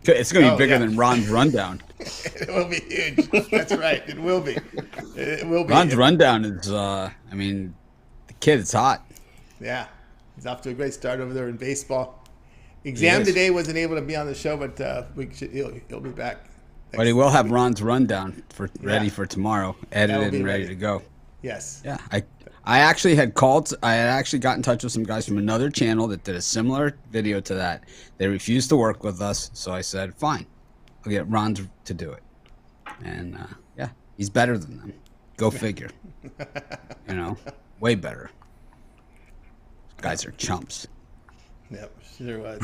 It's going to be bigger than Ron's rundown. It will be huge. That's right. It will be. It will be. Ron's rundown is, the kid is hot. Yeah. He's off to a great start over there in baseball. Exam today, wasn't able to be on the show, but he'll be back. But he will have Ron's rundown ready for tomorrow, edited and ready to go. Yes. Yeah. I actually had called. I had actually got in touch with some guys from another channel that did a similar video to that. They refused to work with us, so I said, fine, I'll get Ron to do it. And he's better than them. Go figure. Way better. Guys are chumps. Yep, sure was.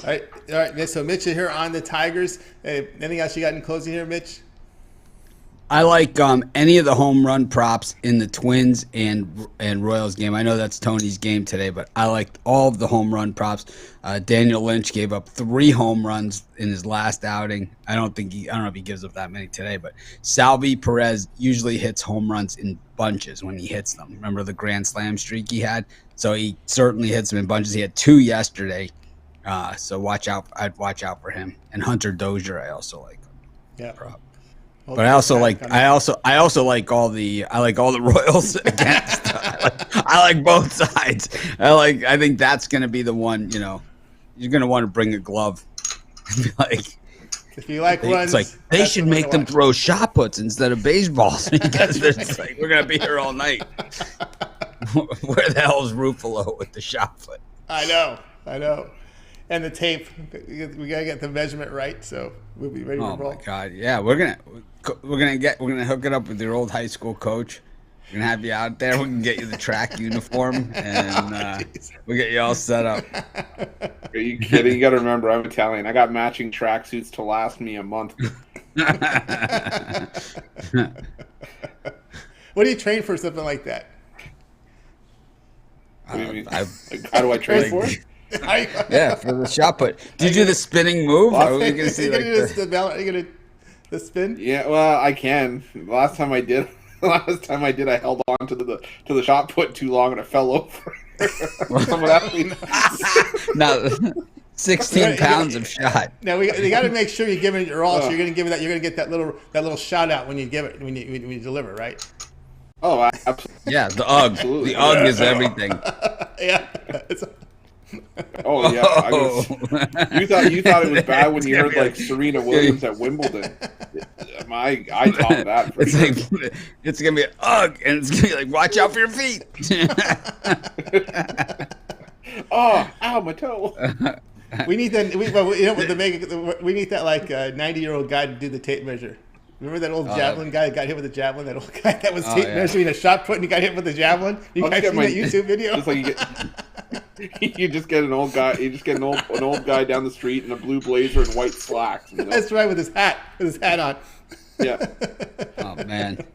All right. So Mitch is here on the Tigers. Anything else you got in closing here, Mitch? I like any of the home run props in the Twins and Royals game. I know that's Tony's game today, but I liked all of the home run props. Daniel Lynch gave up 3 home runs in his last outing. I don't know if he gives up that many today, but Salvi Perez usually hits home runs in bunches when he hits them. Remember the Grand Slam streak he had? So he certainly hits them in bunches. He had 2 yesterday. So I'd watch out for him. And Hunter Dozier, I also like. Yeah. Prop. But I also like all the Royals against. I like both sides. I think that's gonna be the one. You're gonna want to bring a glove. If you like runs, it's like they should make them throw shot puts instead of baseballs because it's like we're gonna be here all night. Where the hell is Ruffolo with the shot put? I know. And the tape, we gotta get the measurement right, so we'll be ready to roll. Oh my God, yeah, we're gonna hook it up with your old high school coach. We're gonna have you out there. We can get you the track uniform, and we'll get you all set up. Are you kidding? You gotta remember, I'm Italian. I got matching tracksuits to last me a month. What do you train for something like that? What do you mean? How do I train for it? Yeah, for the shot put. Did you do the spinning move? Or are we gonna see the spin? Yeah, well, I can. Last time I did, I held on to the shot put too long and it fell over. Someone asked me. Now, 16 pounds of shot. Now you got to make sure you're giving it your all. So you're gonna give it that. You're gonna get that little shout out when you give it when you deliver, right? Oh, absolutely. Yeah, the UGG. Absolutely. The UGG is everything. Yeah. Oh yeah. You thought it was bad when you heard like Serena Williams at Wimbledon. I taught that. For sure. It's gonna be an UGG, and it's gonna be like, watch out for your feet. Oh, ow, my toe. We need that. We need that like 90-year-old guy to do the tape measure. Remember that old javelin guy that got hit with a javelin? That old guy that was measuring a shot put and he got hit with a javelin. You guys seen that YouTube video? Just like you just get an old guy. You just get an old guy down the street in a blue blazer and white slacks. That's right, with his hat on. Yeah. Oh man.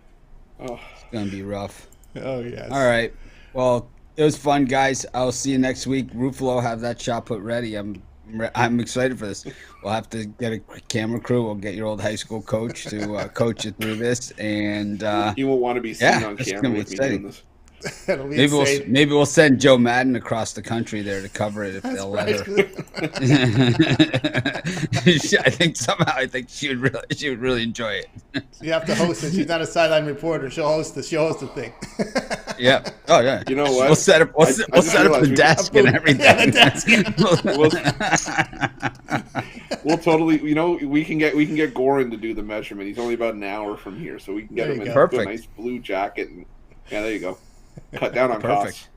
Oh, it's gonna be rough. Oh yes. All right. Well, It was fun, guys. I'll see you next week. Ruffolo, have that shot put ready. I'm excited for this. We'll have to get a camera crew. We'll get your old high school coach to coach you through this, and you won't want to be seen on it's camera gonna be with me exciting. doing this. That'll be insane. Maybe we'll send Joe Madden across the country there to cover it if they'll let her. I think she would really enjoy it. You have to host it. She's not a sideline reporter. She'll host the thing. Yeah. Oh yeah. You know what? We'll set up. We'll set up the desk and everything. Yeah, the desk. We'll totally. You know, we can get Goran to do the measurement. He's only about an hour from here, so we can get There him you in go. a nice blue jacket. And yeah, there you go. Cut down on costs.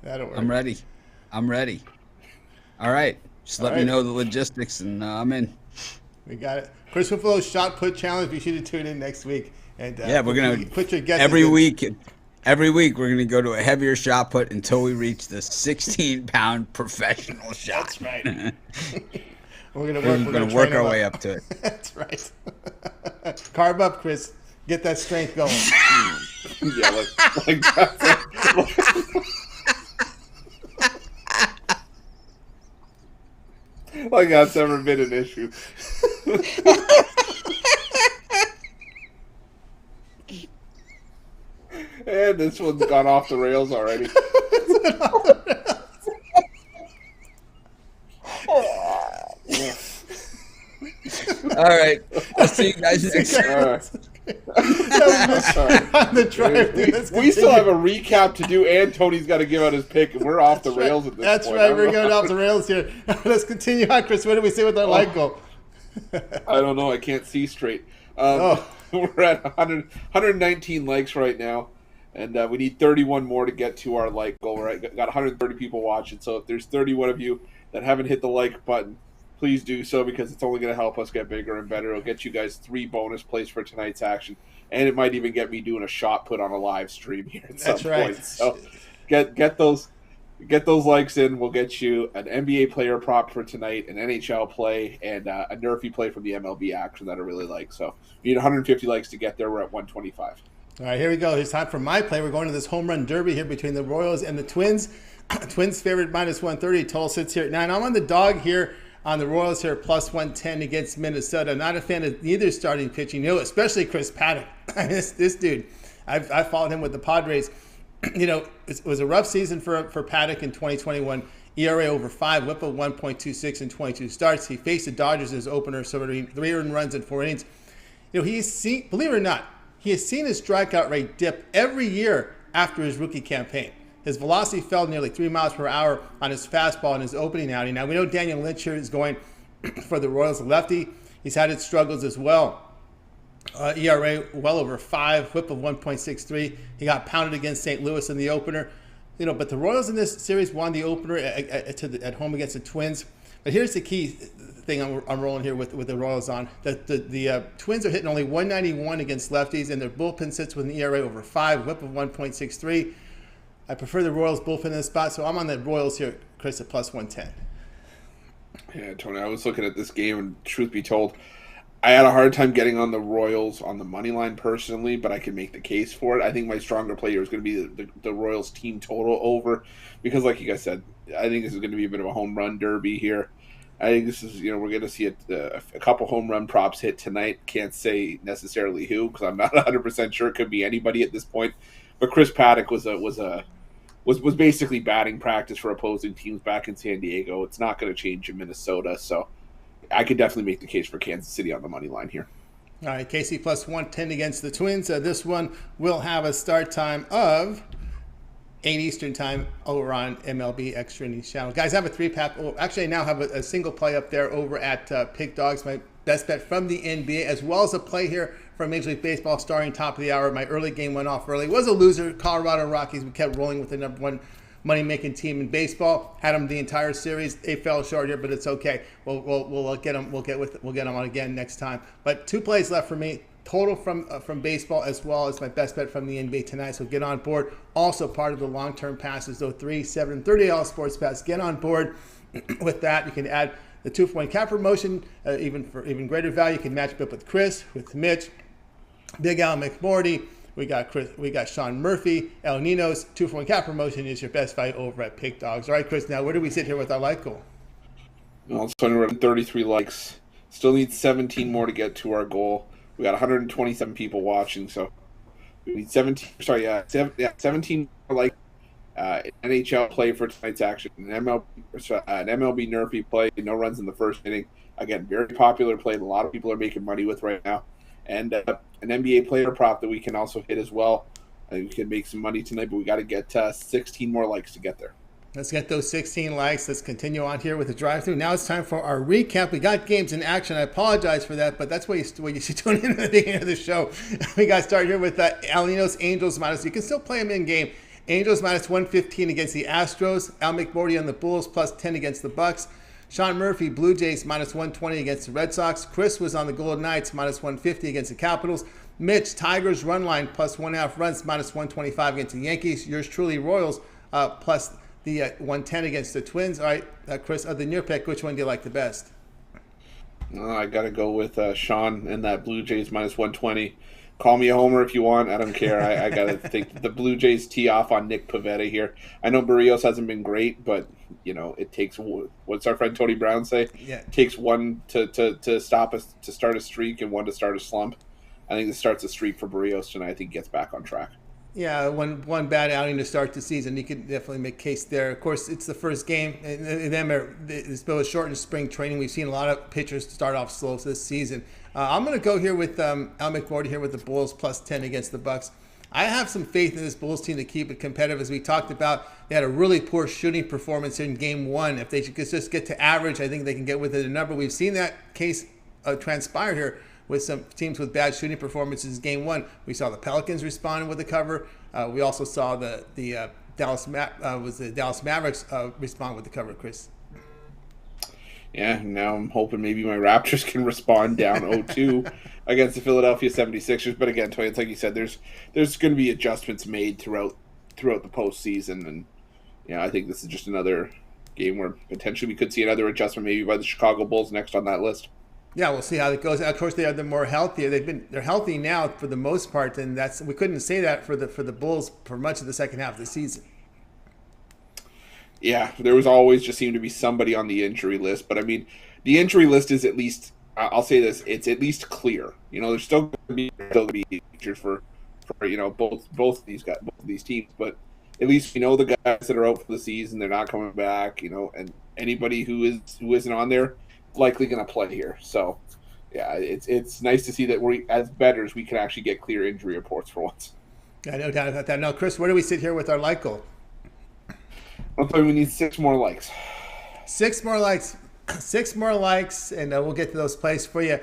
That'll work. I'm ready. All right. Just let me know the logistics, and I'm in. We got it. Chris Ruffolo's shot put challenge. Be sure to tune in next week. And Yeah, we're gonna put your guesses every in. week. Every week we're gonna go to a heavier shot put until we reach the 16-pound professional shot. That's right. We're gonna We're gonna work our way up to it. That's right. Carb up, Chris. Get that strength going. Yeah, like that. Like that's ever been an issue. And this one's gone off the rails already. All right. I'll see you guys next time. All right. On the drive through. Let's We still continue. have a recap to do, and Tony's got to give out his pick, and we're off the rails at this That's point. right. We're going off the rails here. Let's continue on, Chris. What do we say with our like goal? I don't know. I can't see straight. Oh. We're at 119 likes right now, and we need 31 more to get to our like goal. Right, got 130 people watching. So if there's 31 of you that haven't hit the like button, please do so, because it's only going to help us get bigger and better. It'll get you guys 3 bonus plays for tonight's action, and it might even get me doing a shot put on a live stream here at some That's right. point. So get those likes in. We'll get you an NBA player prop for tonight, an NHL play, and a nerfy play from the MLB action that I really like. So we need 150 likes to get there. We're at 125. All right, here we go. It's time for my play. We're going to this home run derby here between the Royals and the Twins. Twins favored minus 130. Total sits here at 9. I'm on the dog here on the Royals here, plus 110 against Minnesota. I'm not a fan of neither starting pitching, especially Chris Paddock. this dude, I've followed him with the Padres. It was a rough season for Paddock in 2021. ERA over 5, whip of 1.26 in 22 starts. He faced the Dodgers in his opener, so 3 earned runs in 4 innings. He's seen, believe it or not, he has seen his strikeout rate dip every year after his rookie campaign. His velocity fell nearly 3 miles per hour on his fastball in his opening outing. Now, we know Daniel Lynch here is going for the Royals lefty. He's had his struggles as well. ERA well over 5, whip of 1.63. He got pounded against St. Louis in the opener. But the Royals in this series won the opener at home against the Twins. But here's the key thing I'm rolling here with the Royals on. The Twins are hitting only 191 against lefties, and their bullpen sits with an ERA over 5, whip of 1.63. I prefer the Royals bullpen in this spot, so I'm on the Royals here, Chris, at plus 110. Yeah, Tony, I was looking at this game, and truth be told, I had a hard time getting on the Royals on the money line personally, but I can make the case for it. I think my stronger play here is going to be the Royals team total over, because like you guys said, I think this is going to be a bit of a home run derby here. I think this is, we're going to see a couple home run props hit tonight. Can't say necessarily who, because I'm not 100% sure. It could be anybody at this point. But Chris Paddock was basically batting practice for opposing teams back in San Diego. It's not going to change in Minnesota, so I could definitely make the case for Kansas City on the money line here. All right, KC plus 110 against the Twins. This one will have a start time of 8 Eastern time over on MLB Extra News Channel. Guys, I have a 3-pack. Oh, actually, I now have a single play up there over at Pick Dogs, my best bet from the NBA, as well as a play here from Major League Baseball starting top of the hour. My early game went off early. It was a loser. Colorado Rockies. We kept rolling with the number 1 money-making team in baseball. Had them the entire series. They fell short here, but it's okay. We'll get them. We'll get them on again next time. But 2 plays left for me. Total from baseball, as well as my best bet from the NBA tonight. So get on board. Also part of the long-term passes, though, 3, 7, and $30 sports pass. Get on board with that. You can add the 2-for-1 cap promotion, even greater value. You can match it up with Chris, with Mitch, Big Al, McMordie, We got Sean Murphy, El Ninos, 2-for-1 cap promotion is your best fight over at Pick Dogs. All right, Chris, now where do we sit here with our like goal? Well, it's 33 likes. Still need 17 more to get to our goal. We got 127 people watching, so we need 17 more likes. NHL play for tonight's action. An MLB Nerfy play, no runs in the first inning. Again, very popular play that a lot of people are making money with right now. And an NBA player prop that we can also hit as well. I think we can make some money tonight, but we got to get 16 more likes to get there. Let's get those 16 likes. Let's continue on here with the drive-through. Now it's time for our recap. We got games in action. I apologize for that, but that's what you see tuning in at the end of the show. We got to start here with Alinos Angels minus. You can still play them in game. Angels minus 115 against the Astros. Al McMordie on the Bulls plus 10 against the Bucks. Sean Murphy, Blue Jays minus 120 against the Red Sox. Chris was on the Golden Knights minus 150 against the Capitals. Mitch, Tigers run line plus 1.5 runs minus 125 against the Yankees. Yours truly, Royals plus the 110 against the Twins. All right, Chris, other than your pick, which one do you like the best? I got to go with Sean and that Blue Jays minus 120. Call me a homer if you want. I don't care. I got to think the Blue Jays tee off on Nick Pivetta here. I know Barrios hasn't been great, but, it takes, what's our friend Tony Brown say? Yeah. It takes one to start a streak and one to start a slump. I think this starts a streak for Barrios tonight. I think he gets back on track. Yeah, one bad outing to start the season. You could definitely make a case there. Of course, it's the first game. And it's been a shortened spring training. We've seen a lot of pitchers start off slow this season. I'm going to go here with Al McMordie here with the Bulls plus 10 against the Bucks. I have some faith in this Bulls team to keep it competitive. As we talked about, they had a really poor shooting performance in Game 1. If they could just get to average, I think they can get within a number. We've seen that case transpire here with some teams with bad shooting performances in Game 1. We saw the Pelicans respond with the cover. We also saw the Dallas Mavericks respond with the cover, Chris. Yeah, now I'm hoping maybe my Raptors can respond down 0-2 against the Philadelphia 76ers. But again, Tony, it's like you said, there's going to be adjustments made throughout the postseason. And, I think this is just another game where potentially we could see another adjustment maybe by the Chicago Bulls next on that list. Yeah, we'll see how it goes. Of course, they're more healthier. They're healthy now for the most part, and we couldn't say that for the Bulls for much of the second half of the season. Yeah, there was always just seemed to be somebody on the injury list, but I mean, the injury list is at least I'll say this: it's at least clear. There's still going to be injuries for both of these guys, both of these teams, but at least we know the guys that are out for the season, they're not coming back. And anybody who isn't on there likely going to play here. So, yeah, it's nice to see that we, as bettors, we can actually get clear injury reports for once. Yeah, no doubt about that. Now, Chris, where do we sit here with our like goal? I'm thinking we need 6 more likes. 6 more likes. 6 more likes, and we'll get to those plays for you.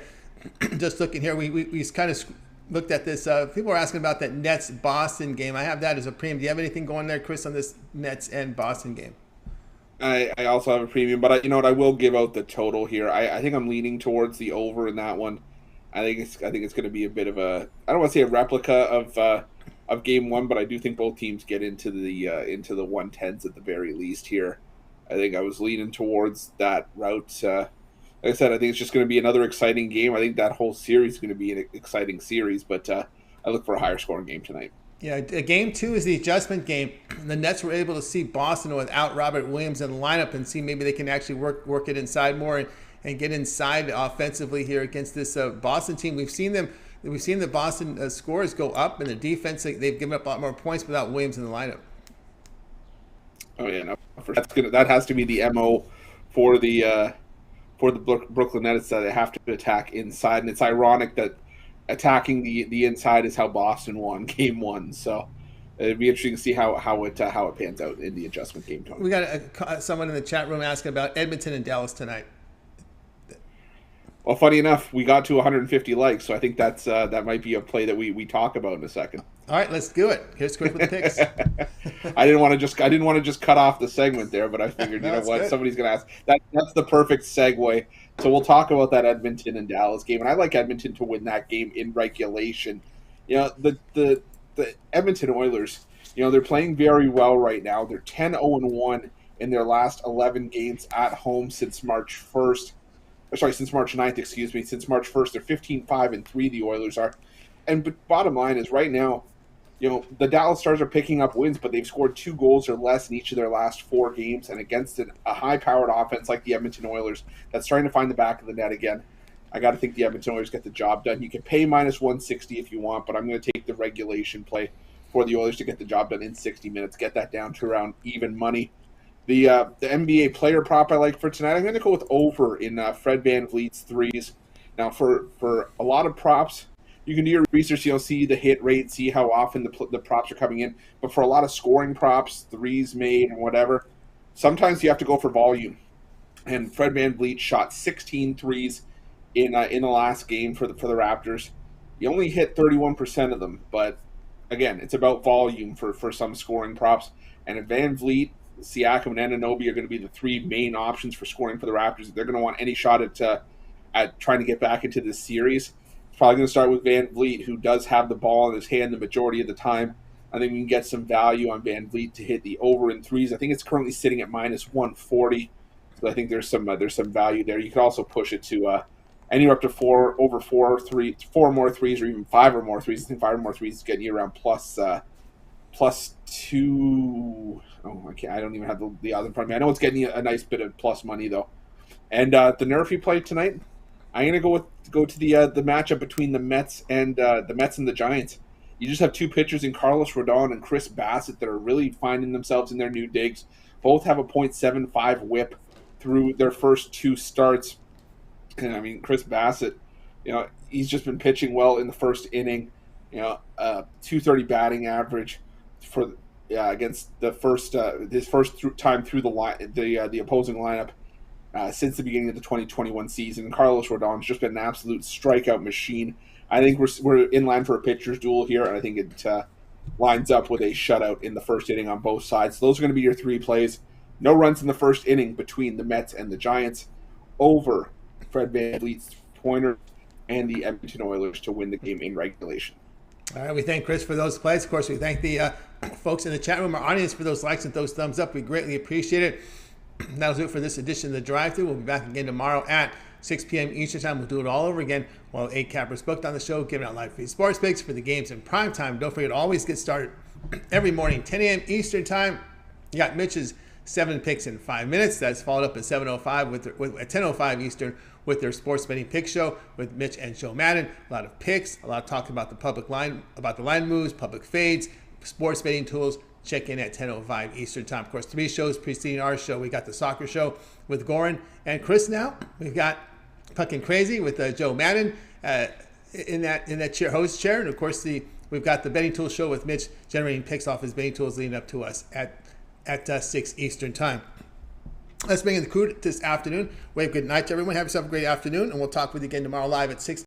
Just looking here, we kind of looked at this. People are asking about that Nets-Boston game. I have that as a premium. Do you have anything going there, Chris, on this Nets and Boston game? I also have a premium, but I will give out the total here. I think I'm leaning towards the over in that one. I think it's going to be a bit of a, I don't want to say a replica of Game 1, but I do think both teams get into the 110s at the very least here. I think I was leaning towards that route. Like I said, I think it's just going to be another exciting game. I think that whole series is going to be an exciting series, but I look for a higher scoring game tonight. Yeah, Game 2 is the adjustment game. The Nets were able to see Boston without Robert Williams in the lineup and see maybe they can actually work it inside more and get inside offensively here against this Boston team. We've seen the Boston scores go up, and the defense, they've given up a lot more points without Williams in the lineup. Oh yeah, no, that has to be the MO for the Brooklyn Nets, that they have to attack inside, and it's ironic that attacking the inside is how Boston won Game 1. So it'd be interesting to see how it pans out in the adjustment game, Tony. We got someone in the chat room asking about Edmonton and Dallas tonight. Well, funny enough, we got to 150 likes, so I think that might be a play that we talk about in a second. All right, let's do it. Here's Chris with the picks. I didn't want to just cut off the segment there, but I figured, you know what, good. Somebody's going to ask. That's the perfect segue. So we'll talk about that Edmonton and Dallas game, and I like Edmonton to win that game in regulation. The Edmonton Oilers, they're playing very well right now. They're 10-0-1 in their last 11 games at home since March 1st. Since March 9th, excuse me. Since March 1st, they're 15-5-3, the Oilers are. But bottom line is right now, the Dallas Stars are picking up wins, but they've scored 2 goals or less in each of their last 4 games, and against a high-powered offense like the Edmonton Oilers that's starting to find the back of the net again. I got to think the Edmonton Oilers get the job done. You can pay minus 160 if you want, but I'm going to take the regulation play for the Oilers to get the job done in 60 minutes, get that down to around even money. The NBA player prop I like for tonight, I'm going to go with over in Fred VanVleet's threes. Now, for a lot of props, you can do your research, see the hit rate, see how often the props are coming in. But for a lot of scoring props, threes made and whatever, sometimes you have to go for volume. And Fred VanVleet shot 16 threes in the last game for the Raptors. He only hit 31% of them, but again, it's about volume for some scoring props. And if VanVleet, Siakam, and Anunoby are going to be the 3 main options for scoring for the Raptors, if they're going to want any shot at trying to get back into this series, probably going to start with VanVleet, who does have the ball in his hand the majority of the time. I think we can get some value on VanVleet to hit the over in threes. I think it's currently sitting at minus 140, so I think there's some value there. You could also push it to anywhere up to 4 more threes, or even 5 or more threes. I think 5 or more threes is getting you around plus 2. Oh, I don't even have the other in front of me. I know it's getting you a nice bit of plus money though. And the nerf you play tonight, I'm gonna go to the matchup between the Mets and the Giants. You just have 2 pitchers in Carlos Rodon and Chris Bassett that are really finding themselves in their new digs. Both have a .75 WHIP through their first 2 starts. And I mean, Chris Bassett, he's just been pitching well in the first inning. .230 batting average for against the first his first time through the opposing lineup. Since the beginning of the 2021 season. Carlos Rodon's just been an absolute strikeout machine. I think we're in line for a pitcher's duel here, and I think it lines up with a shutout in the first inning on both sides. So those are going to be your 3 plays. No runs in the first inning between the Mets and the Giants. Over Fred VanVleet's pointer and the Edmonton Oilers to win the game in regulation. All right, we thank Chris for those plays. Of course, we thank the folks in the chat room, our audience, for those likes and those thumbs up. We greatly appreciate it. That'll do it for this edition of the Drive-Thru. We'll be back again tomorrow at 6 p.m. Eastern Time. We'll do it all over again. We'll have 8 cappers booked on the show, giving out live free sports picks for the games in prime time. Don't forget to always get started every morning, 10 a.m. Eastern Time. You got Mitch's 7 picks in 5 minutes. That's followed up at 7:05 at 10:05 Eastern with their sports betting pick show with Mitch and Joe Madden. A lot of picks, a lot of talk about the line moves, public fades, sports betting tools. Check in at 10:05 Eastern Time. Of course, 3 shows preceding our show. We got the soccer show with Goran and Chris now. We've got Fucking Crazy with Joe Madden in that host chair. And, of course, we've got the betting tool show with Mitch generating picks off his betting tools leading up to us at 6 Eastern Time. Let's bring in the crew this afternoon. Wave good night to everyone. Have yourself a great afternoon, and we'll talk with you again tomorrow live at 6